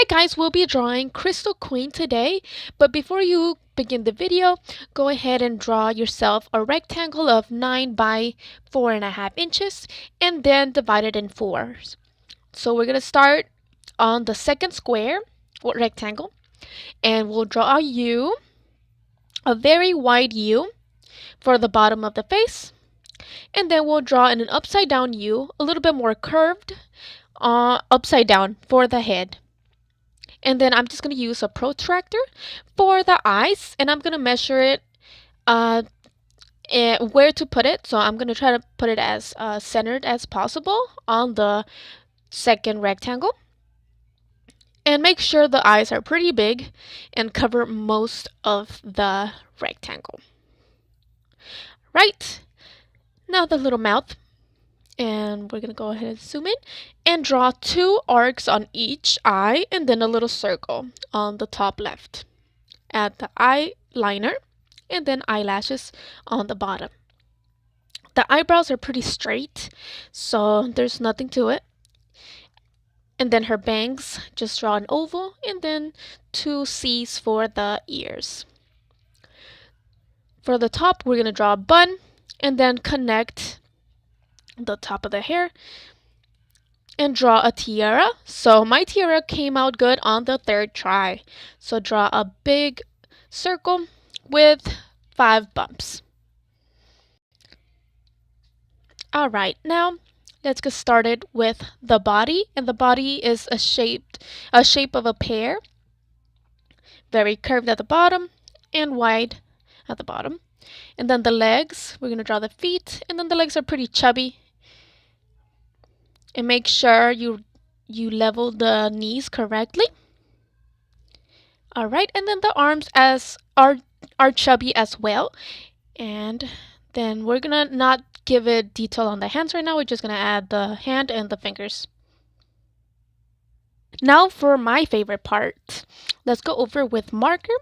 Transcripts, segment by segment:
guys, we'll be drawing Crystal Queen today, but before you begin the video, go ahead and draw yourself a rectangle of 9 by 4.5 inches and then divide it in fours. So we're going to start on the second square or rectangle, and we'll draw a U, a very wide U for the bottom of the face, and then we'll draw in an upside down U, a little bit more curved, upside down for the head. And then I'm just going to use a protractor for the eyes, and I'm going to measure it where to put it. So I'm going to try to put it as centered as possible on the second rectangle. And make sure the eyes are pretty big and cover most of the rectangle. Right, now the little mouth. And we're going to go ahead and zoom in and draw 2 arcs on each eye and then a little circle on the top left. Add the eyeliner and then eyelashes on the bottom. The eyebrows are pretty straight, so there's nothing to it. And then her bangs, just draw an oval and then 2 C's for the ears. For the top, we're going to draw a bun and then connect the top of the hair and draw a tiara. So my tiara came out good on the 3rd try. So draw a big circle with 5 bumps. Alright, now let's get started with the body. And the body is a shape of a pear. Very curved at the bottom and wide at the bottom. And then the legs, we're going to draw the feet, and then the legs are pretty chubby. And make sure you level the knees correctly. Alright, and then the arms are chubby as well. And then we're gonna not give it detail on the hands right now. We're just gonna add the hand and the fingers. Now for my favorite part. Let's go over with marker.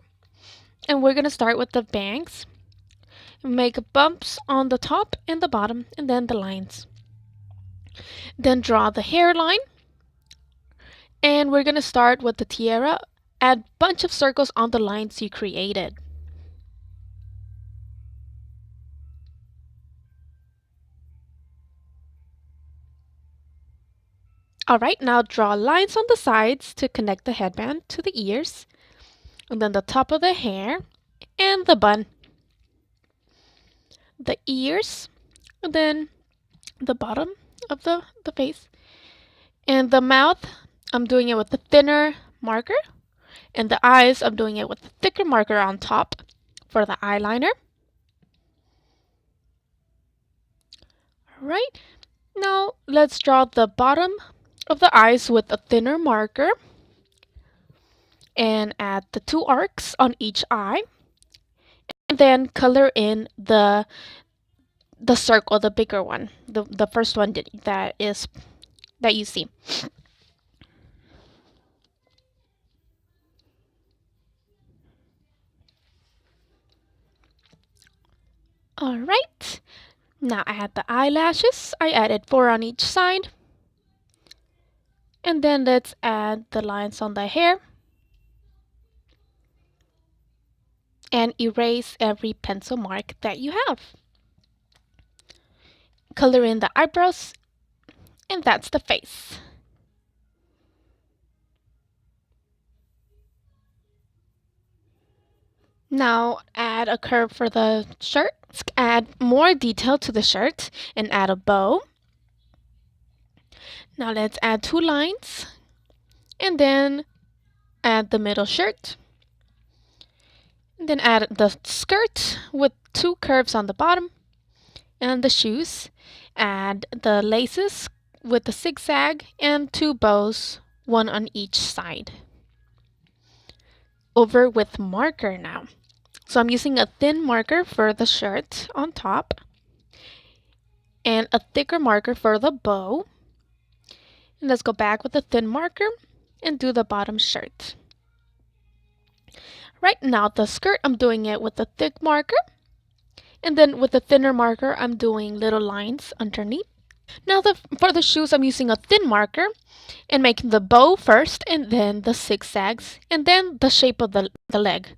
And we're gonna start with the bangs. Make bumps on the top and the bottom, and then the lines. Then draw the hairline, and we're going to start with the tiara. Add a bunch of circles on the lines you created. Alright, now draw lines on the sides to connect the headband to the ears, and then the top of the hair and the bun, the ears, and then the bottom of the face. And the mouth, I'm doing it with the thinner marker. And the eyes, I'm doing it with the thicker marker on top for the eyeliner. Alright, now let's draw the bottom of the eyes with a thinner marker. And add the 2 arcs on each eye. And then color in the circle, the bigger one, the first one that you see. Alright, now add the eyelashes. I added 4 on each side. And then let's add the lines on the hair. And erase every pencil mark that you have. Color in the eyebrows, and that's the face. Now add a curve for the shirt. Add more detail to the shirt and add a bow. Now let's add 2 lines and then add the middle shirt. And then add the skirt with 2 curves on the bottom and the shoes. Add the laces with the zigzag and 2 bows, 1 on each side. Over with marker now. So I'm using a thin marker for the shirt on top and a thicker marker for the bow. And let's go back with a thin marker and do the bottom shirt. Right now the skirt, I'm doing it with a thick marker. And then with a thinner marker, I'm doing little lines underneath. Now for the shoes, I'm using a thin marker and making the bow first and then the zigzags and then the shape of the leg.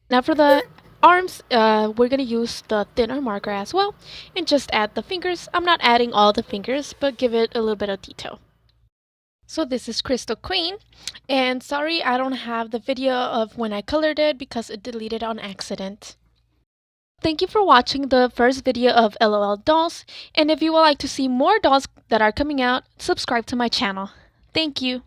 Now for the arms, we're going to use the thinner marker as well and just add the fingers. I'm not adding all the fingers, but give it a little bit of detail. So this is Crystal Queen, and sorry I don't have the video of when I colored it because it deleted on accident. Thank you for watching the first video of LOL dolls, and if you would like to see more dolls that are coming out, subscribe to my channel. Thank you.